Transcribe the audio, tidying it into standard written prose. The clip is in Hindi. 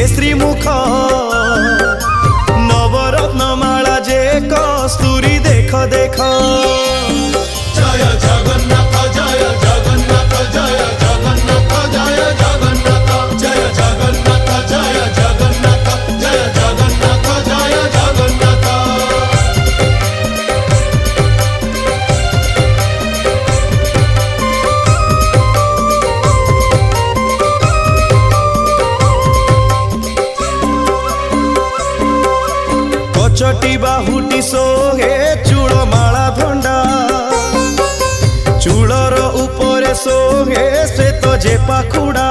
से श्रीमुख नवरत्न माला जे कस्तूरी देख देख। जय जगन्नाथ जय जगन्नाथ जय जगन्नाथ जय जगन्नाथ जय जगन्नाथ जय जगन्नाथ जय जगन्नाथ जय जगन्नाथ। कचटी बाहुटी सोहे चूड़ माला धंडा चूड़र उपरे सोहे श्वेत जे पाखुड़ा।